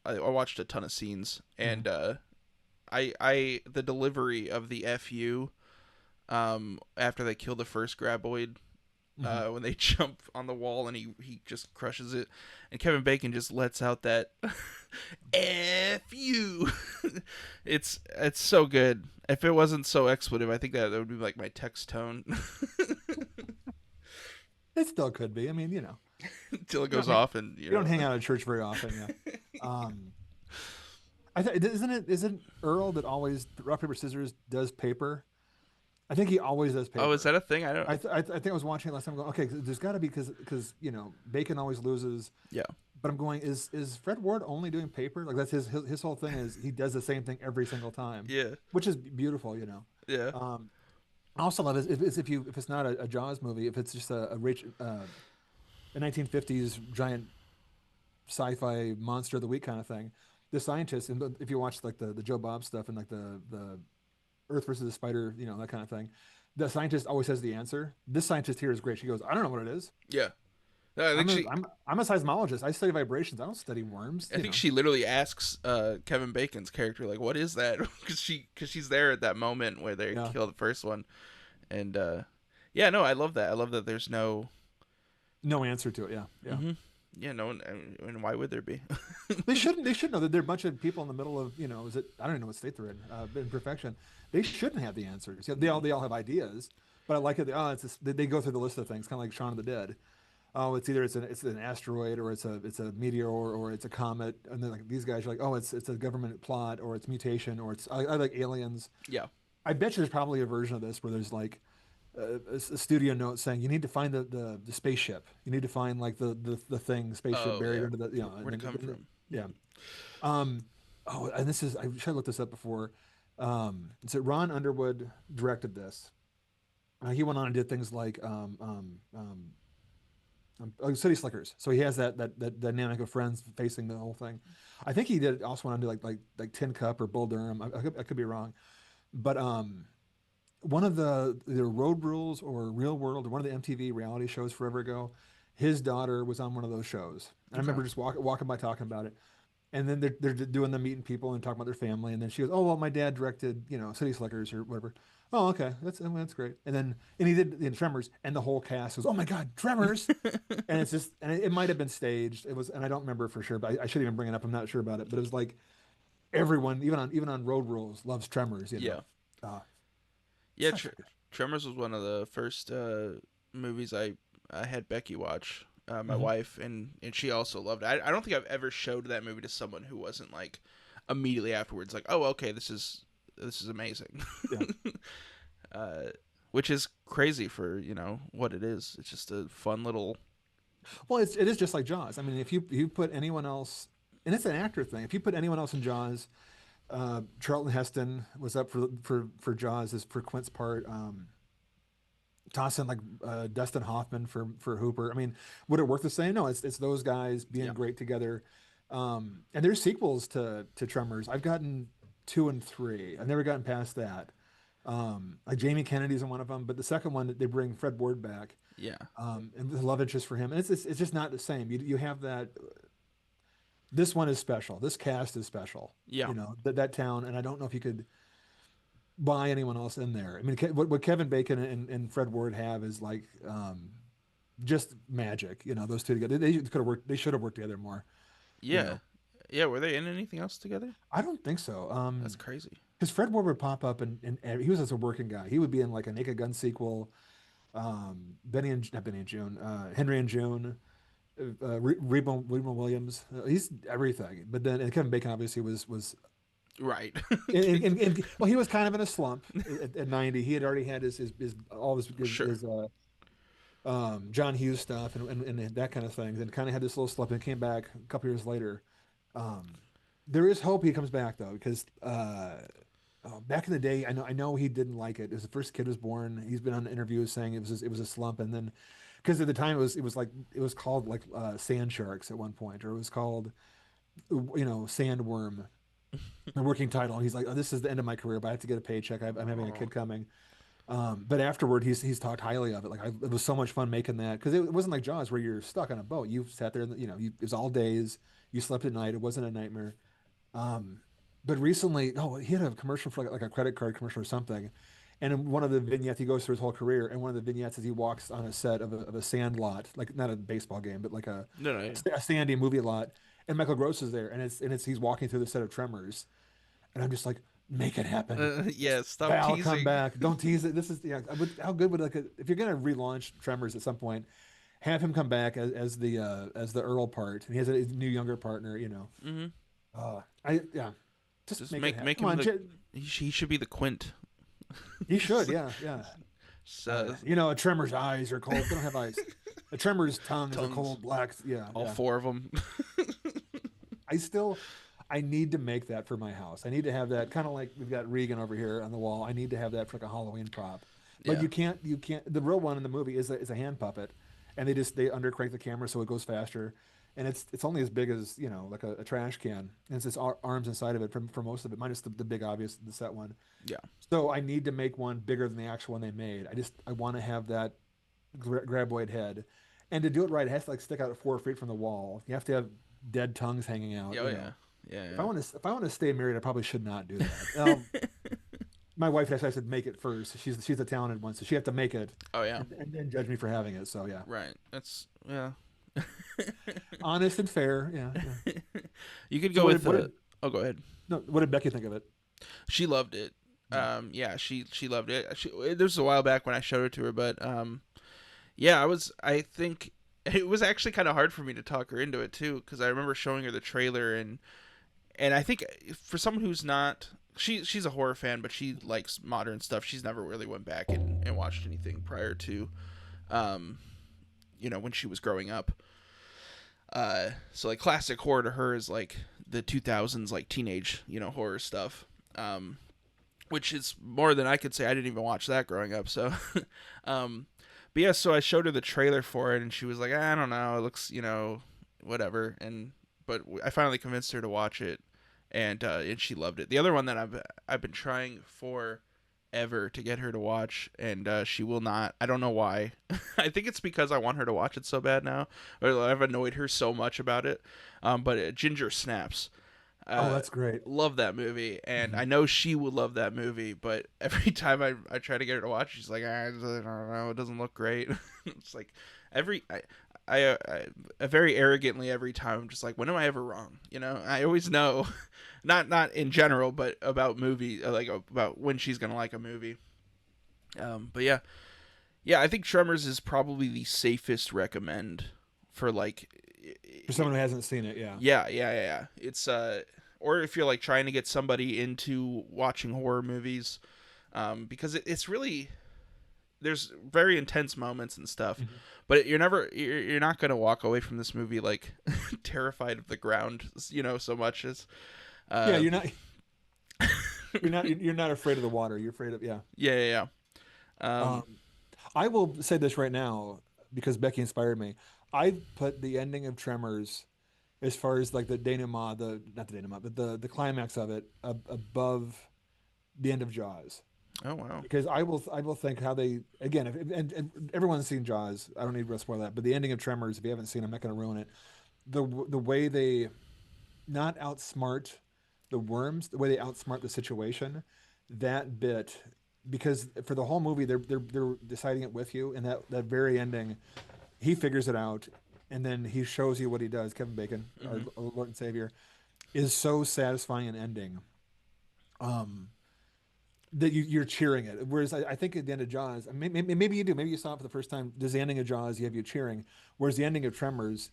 I watched a ton of scenes, and the delivery of the FU after they kill the first graboid, when they jump on the wall and he just crushes it, and Kevin Bacon just lets out that FU. It's so good. If it wasn't so expletive, I think that would be like my text tone. It still could be. I mean, Until it goes off, and you don't hang out at church very often. Yeah. Isn't Earl that always rock paper scissors does paper? I think he always does paper. Oh, is that a thing? I don't. I think I was watching it last time. Going, okay, there's got to be because Bacon always loses. Yeah. But I'm going, is Fred Ward only doing paper? Like that's his whole thing is he does the same thing every single time. Yeah. Which is beautiful. Yeah. I also love it if it's not a Jaws movie, if it's just a 1950s giant sci-fi monster of the week kind of thing. The scientist, and if you watch like the Joe Bob stuff and like the Earth versus the Spider, that kind of thing, the scientist always has the answer. This scientist here is great. She goes, "I don't know what it is. Yeah. No, I think I'm a seismologist. I study vibrations. I don't study worms." I think she literally asks Kevin Bacon's character, like, "What is that?" Because she's there at that moment where they kill the first one, and no, I love that. I love that there's no answer to it. Yeah, yeah. Mm-hmm. Yeah, no, and why would there be? They should know that there are a bunch of people in the middle of I don't even know what state they're in perfection. They shouldn't have the answers. They all have ideas, but I like it. They go through the list of things, kind of like Shaun of the Dead. Oh, it's either it's an asteroid or it's a meteor or it's a comet, and then like these guys are like, oh, it's a government plot or it's mutation or I like aliens. Yeah, I bet you there's probably a version of this where there's like a studio note saying you need to find the spaceship. You need to find like the spaceship buried under the where to come from. Yeah. And this is I should have looked this up before. So Ron Underwood directed this. He went on and did things like City Slickers. So he has that dynamic of friends facing the whole thing. I think he did also want to do like Tin Cup or Bull Durham. I could be wrong, but one of the Road Rules or Real World or one of the MTV reality shows forever ago, his daughter was on one of those shows, and I remember just walking by talking about it. And then they're doing the meeting people and talking about their family, and then she goes, "Oh well, my dad directed City Slickers or whatever." Oh, okay, that's great. And he did in Tremors, and the whole cast goes, "Oh my God, Tremors!" And it's just, and it might have been staged. It was, and I don't remember for sure, but I shouldn't even bring it up. I'm not sure about it, but it was like everyone, even on Road Rules, loves Tremors. Yeah. Tremors was one of the first movies I had Becky watch. my wife, and she also loved it. I don't think I've ever showed that movie to someone who wasn't like immediately afterwards like, oh, okay, this is amazing. Yeah. Which is crazy for what it is. It's just a fun little. Well, it is just like Jaws. I mean, if you put anyone else, and it's an actor thing. If you put anyone else in Jaws, Charlton Heston was up for Jaws as for Quint's part. Toss in like Dustin Hoffman for Hooper. I mean, would it work the same? No, it's those guys being great together. And there's sequels to Tremors. I've gotten 2 and 3. I've never gotten past that. Like Jamie Kennedy's in one of them, but the second one they bring Fred Ward back. Yeah. And the love interest for him, and it's just not the same. You have that. This one is special. This cast is special. Yeah. That town, and I don't know if you could buy anyone else in there. I mean, what Kevin Bacon and Fred Ward have is like just magic. Those two together. They could have worked. They should have worked together more. Yeah. Yeah. Were they in anything else together? I don't think so. That's crazy. Because Fred Ward would pop up and he was just a working guy. He would be in like a Naked Gun sequel. Not Benny and June. Henry and June. Reba Williams. He's everything. But then Kevin Bacon obviously was right. Well, he was kind of in a slump at 90. He had already had his all his John Hughes stuff and that kind of thing, and kind of had this little slump and came back a couple years later. There is hope he comes back though, because back in the day, I know he didn't like it. As the first kid was born, he's been on interviews saying it was a slump, and then because at the time it was called like Sand Sharks at one point, or it was called Sandworm, the working title. And he's like, oh, this is the end of my career, but I have to get a paycheck. I'm having a kid coming. But afterward, he's talked highly of it. Like it was so much fun making that, because it wasn't like Jaws where you're stuck on a boat. You sat there, it was all days. You slept at night. It wasn't a nightmare. But recently, he had a commercial for like a credit card commercial or something. And in one of the vignettes, he goes through his whole career. And one of the vignettes is he walks on a set of a sand lot, like not a baseball game, but like a sandy movie lot. And Michael Gross is there, and he's walking through the set of Tremors, and I'm just like, make it happen. Stop Val, teasing. come back. Don't tease it. This is how good would if you're gonna relaunch Tremors at some point, have him come back as the Earl part, and he has a new younger partner. Mm-hmm. Just make him he should be the Quint. He should, yeah. So, a Tremor's eyes are cold. They don't have eyes. A Tremor's tongues are cold black. Yeah, all 4 of them. I need to make that for my house. I need to have that, kind of like we've got Regan over here on the wall. I need to have that for like a Halloween prop. But you can't. The real one in the movie is a hand puppet, and they undercrank the camera so it goes faster, and it's only as big as like a trash can, and it's just arms inside of it for most of it, minus the big obvious the set one. Yeah. So I need to make one bigger than the actual one they made. I want to have that graboid head, and to do it right, it has to like stick out 4 feet from the wall. You have to have dead tongues hanging out. Yeah. If I want to stay married, I probably should not do that. My wife actually said make it first. She's the talented one, so she had to make it. Oh yeah. And then judge me for having it. So yeah. Right. That's honest and fair. Yeah. You could go with. Go ahead. No, what did Becky think of it? She loved it. She loved it. This was a while back when I showed it to her, but I think it was actually kind of hard for me to talk her into it too, because I remember showing her the trailer, and I think for someone who's not, she's a horror fan, but she likes modern stuff. She's never really went back and watched anything prior to, when she was growing up. So like classic horror to her is like the 2000s, like teenage, horror stuff. Which is more than I could say. I didn't even watch that growing up. So, but yeah, so I showed her the trailer for it, and she was like, I don't know, it looks, whatever. But I finally convinced her to watch it, and she loved it. The other one that I've been trying forever to get her to watch, and she will not. I don't know why. I think it's because I want her to watch it so bad now, or I've annoyed her so much about it. But Ginger Snaps. That's great. Love that movie, and I know she would love that movie, but every time I try to get her to watch, she's like, I don't know, it doesn't look great. It's like I very arrogantly every time I'm just like, when am I ever wrong? I always know, not in general, but about movie, like about when she's gonna like a movie. But yeah, I think Tremors is probably the safest recommend for like For someone who hasn't seen it, yeah. yeah. It's or if you're like trying to get somebody into watching horror movies, because it's really, there's very intense moments and stuff, Mhm. but you're not gonna walk away from this movie like terrified of the ground, so much as Yeah, uh you're not afraid of the water. You're afraid of, yeah. yeah. Um, I will say this right now because Becky inspired me. I put the ending of Tremors as far as like the denouement, the not the denouement, but the climax of it above the end of Jaws. Oh wow. Because I will think how they again and everyone's seen Jaws. I don't need to spoil that, but the ending of Tremors, if you haven't seen, I'm not going to ruin it. The way they not outsmart the worms, the way they outsmart the situation, that bit, because for the whole movie they're deciding it with you, and that very ending, he figures it out, and then he shows you what he does. Kevin Bacon, our Hmm. Lord and Savior, is so satisfying an ending. Um, that you're cheering it. Whereas I think at the end of Jaws, maybe you do, maybe you saw it for the first time. Does the ending of Jaws you have you cheering? Whereas the ending of Tremors,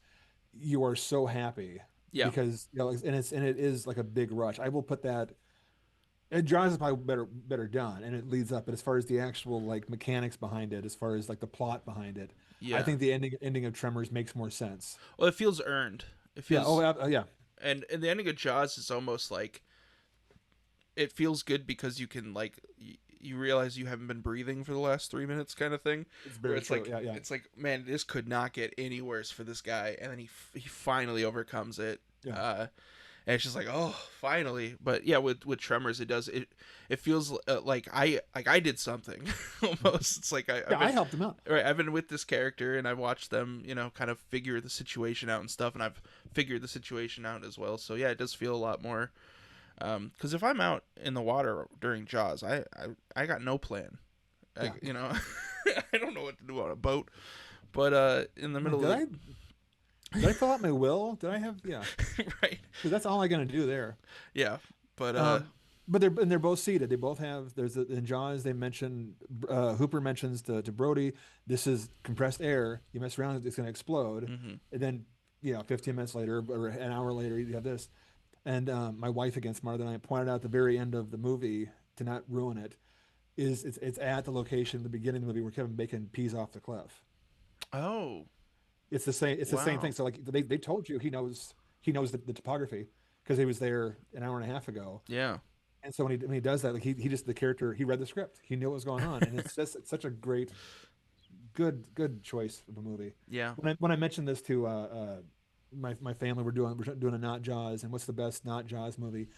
you are so happy Yeah. because and it is like a big rush. I will put that. And Jaws is probably better done, and it leads up. But as far as the actual like mechanics behind it, as far as like the plot behind it, I Yeah. think the ending of Tremors makes more sense. Well, it feels earned. It Yeah. Oh, feels, yeah. and the ending of Jaws is almost like, it feels good because you can like you realize you haven't been breathing for the last 3 minutes, kind of thing, It's where very true. Yeah. Yeah. it's like, man, this could not get any worse for this guy, and then he finally overcomes it. Yeah. And it's just like, oh, finally. But yeah, with Tremors, it feels like I did something almost. It's like I've Yeah. I been, helped him out. right, I've been with this character, and I've watched them, kind of figure the situation out and stuff, and I've figured the situation out as well. So yeah, it does feel a lot more. Because if I'm out in the water during Jaws, I got no plan. Yeah. I don't know what to do on a boat. But in the I'm like, middle of did I fill out my will? Did I have, yeah? right, Because that's all I'm gonna do there. yeah, but But they're both seated. They both have. In Jaws they mention Hooper mentions to Brody, this is compressed air. You mess around, it's gonna explode. hmm And then 15 minutes later or an hour later, you have this. And my wife, again smarter than I, pointed out at the very end of the movie, to not ruin it, is it's at the location, the beginning of the movie, where Kevin Bacon pees off the cliff. oh It's the same. It's the same thing. wow, So like they told you he knows the topography because he was there an hour and a half ago. yeah, And so when he does that, like he just the character, he read the script, he knew what was going on, and it's such a great, good choice of a movie. yeah. When I mentioned this to my family, we're doing a not Jaws, and what's the best not Jaws movie?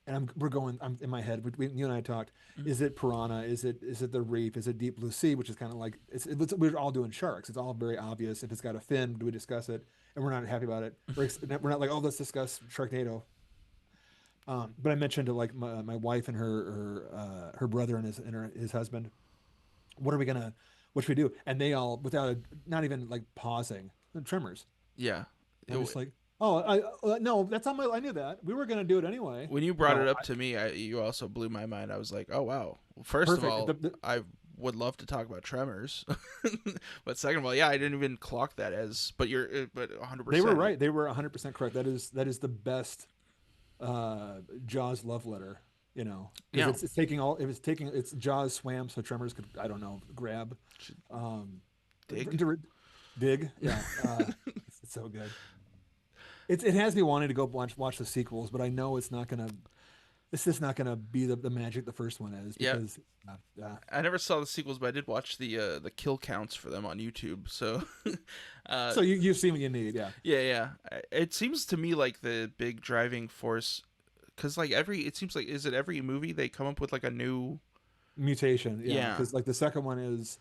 And I'm in my head. You and I talked. Mhm. Is it Piranha? Is it The Reef? Is it Deep Blue Sea? Which is kind of like we're all doing sharks. It's all very obvious. If it's got a fin, do we discuss it? And we're not happy about it. We're not like, oh, let's discuss Sharknado. But I mentioned to like my wife and her brother and his husband, what are we gonna what should we do? And they all, without not even like pausing, Tremors. Yeah. And I'm just like, oh, I no, that's on my. I knew that we were gonna do it anyway. When you brought No, it up to me, you also blew my mind. I was like, oh wow. Well, first of perfect. all, I would love to talk about Tremors, but second of all, yeah, I didn't even clock that as. But but 100%. They were right. They were 100% correct. That is the best Jaws love letter. Because Yeah. it's taking all. If it's taking, it's Jaws swam so Tremors could, I don't know, grab, um, Dig. dig. Yeah, it's so good. It has me wanting to go watch the sequels, but I know it's not gonna. It's just not gonna be the magic the first one is, Yeah. because I never saw the sequels, but I did watch the kill counts for them on YouTube. So, so you've seen what you need, yeah. yeah. It seems to me like the big driving force, because like it seems like, is it every movie they come up with like a new. Mutation, yeah. Yeah. Because like the second one is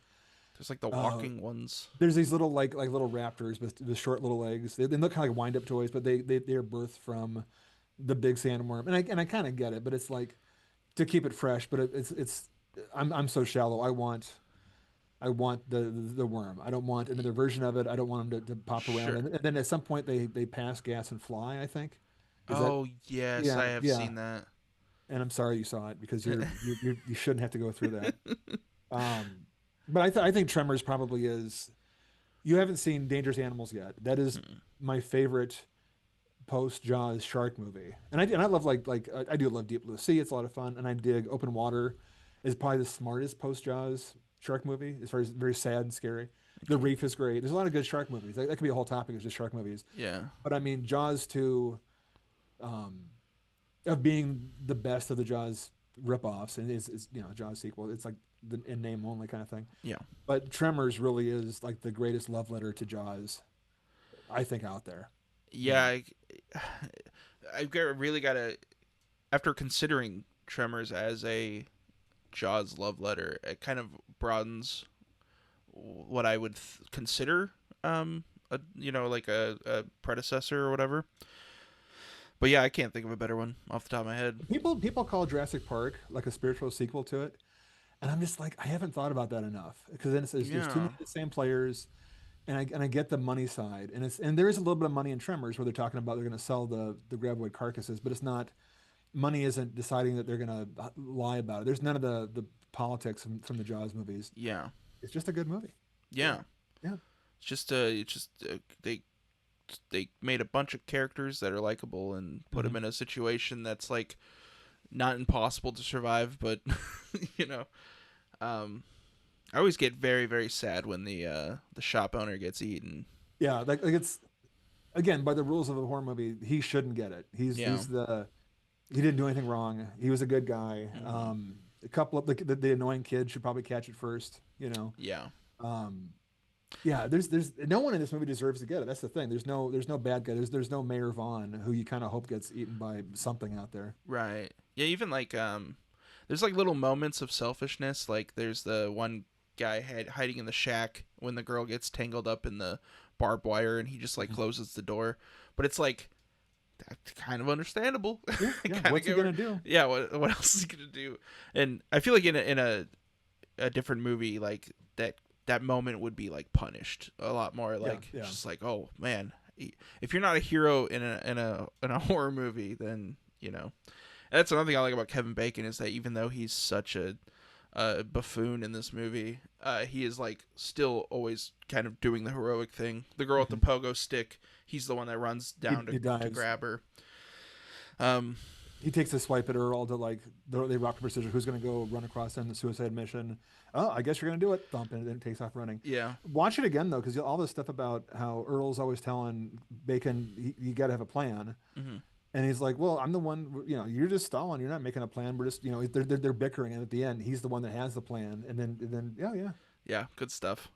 There's like the walking ones. there's these little like little raptors with short little legs. They look kind of like wind up toys, but they're birthed from the big sandworm, and I kind of get it, but it's like to keep it fresh. But it's I'm so shallow. I want the worm. I don't want another version of it. I don't want them to pop around. Sure. And then at some point they pass gas and fly, I think. Is that Oh yes, yeah, I have yeah. seen that. And I'm sorry you saw it because you shouldn't have to go through that. But I think Tremors probably is You haven't seen Dangerous Animals yet. That is Mm. my favorite post Jaws shark movie, and I love I do love Deep Blue Sea. It's a lot of fun, and I dig Open Water. Is probably the smartest post Jaws shark movie as far as very sad and scary. The Okay. Reef is great. There's a lot of good shark movies. That could be a whole topic of just shark movies. Yeah. But I mean, Jaws 2, um, of being the best of the Jaws ripoffs, and is Jaws sequel. It's like the in name only kind of thing. Yeah. But Tremors really is like the greatest love letter to Jaws I think out there. You Yeah. know, Really gotta, after considering Tremors as a Jaws love letter, it kind of broadens what I would consider like a predecessor or whatever. But yeah, I can't think of a better one off the top of my head. people call Jurassic Park like a spiritual sequel to it, and I'm just like I haven't thought about that enough because then there's too Yeah. many of the same players, and I get the money side, and there is a little bit of money in Tremors where they're talking about they're going to sell the graboid carcasses, but it's not money isn't deciding that they're going to lie about it. There's none of the politics from the Jaws movies. Yeah. It's just a good movie. Yeah. Yeah. It's just they made a bunch of characters that are likable and put them in a situation that's like not impossible to survive, but you know, I always get very very sad when the shop owner gets eaten. Yeah, like it's again by the rules of a horror movie, he shouldn't get it. Yeah. He didn't do anything wrong. He was a good guy. Hmm. A couple of the annoying kids should probably catch it first. Yeah. Um, yeah. There's no one in this movie deserves to get it. That's the thing. There's no bad guy. There's no Mayor Vaughn who you kind of hope gets eaten by something out there. Right. Yeah. Even like there's like little moments of selfishness. Like there's the one guy hiding in the shack when the girl gets tangled up in the barbed wire, and he just like closes the door. But it's like that's kind of understandable. Yeah. I Yeah. kinda What's he get gonna do? Yeah, what else is he gonna do? And I feel like in a different movie, like that moment would be like punished a lot more. Like Yeah. just like, oh man, if you're not a hero in a horror movie, then that's another thing I like about Kevin Bacon is that even though he's such a buffoon in this movie, he is like still always kind of doing the heroic thing. The girl with the pogo stick, he's the one that runs down He to dives. grab her. He takes a swipe at Earl to like they rock paper scissors. Who's gonna go run across in the suicide mission? Oh, I guess you're gonna do it. Thump, and then it takes off running. Yeah. Watch it again though, because all this stuff about how Earl's always telling Bacon you got to have a plan, Hmm. and he's like, "Well, I'm the one. You're just stalling. You're not making a plan. We're just, they're bickering, and at the end, he's the one that has the plan. And then yeah. Yeah. Good stuff.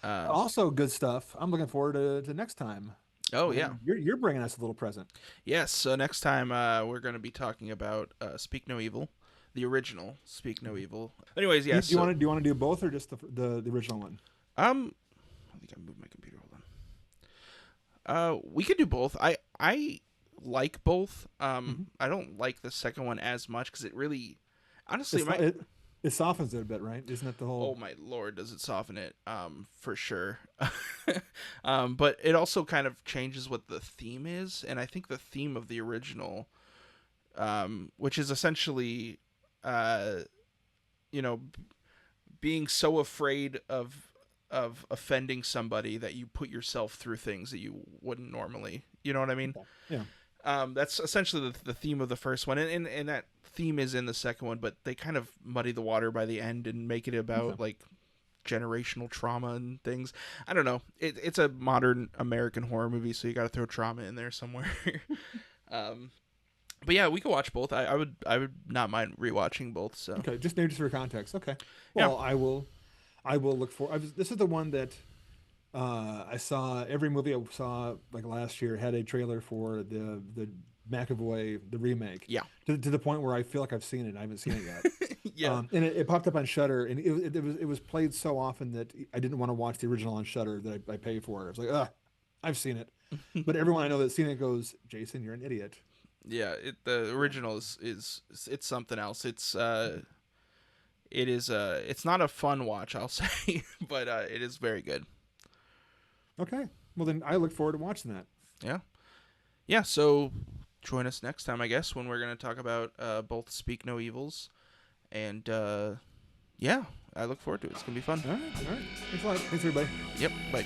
Also, good stuff. I'm looking forward to next time. Oh yeah. You're bringing us a little present. Yes. So next time we're going to be talking about Speak No Evil, the original Speak No Evil. Anyways, yes. Do you want to do both or just the original one? I think I moved my computer. Hold on. We could do both. I like both. I don't like the second one as much because it really, honestly, It softens it a bit, right? Isn't it the whole? oh my lord, does it soften it? For sure. But it also kind of changes what the theme is, and I think the theme of the original, which is essentially, you know, being so afraid of offending somebody that you put yourself through things that you wouldn't normally. You know what I mean? Yeah. That's essentially the theme of the first one, and that theme is in the second one, but they kind of muddy the water by the end and make it about like generational trauma and things. I don't know. It's a modern American horror movie, so you got to throw trauma in there somewhere. But yeah, we could watch both. I would not mind rewatching both. So Okay, just for context. Okay. Well, Yeah. I will look for. This is the one that I saw. Every movie I saw like last year had a trailer for the McAvoy the remake. Yeah. To the point where I feel like I've seen it. I haven't seen it yet. Yeah. And it popped up on Shudder, and it was played so often that I didn't want to watch the original on Shudder that I pay for it. I was like, I've seen it. But everyone I know that's seen it goes, Jason, you're an idiot. Yeah, the original is it's something else. It's not a fun watch, I'll say, but it is very good. Okay. Well, then I look forward to watching that. Yeah. Yeah, so join us next time, I guess, when we're going to talk about both Speak No Evils and yeah, I look forward to it. It's gonna be fun. All right. Thanks a lot. Thanks everybody. Yep. Bye.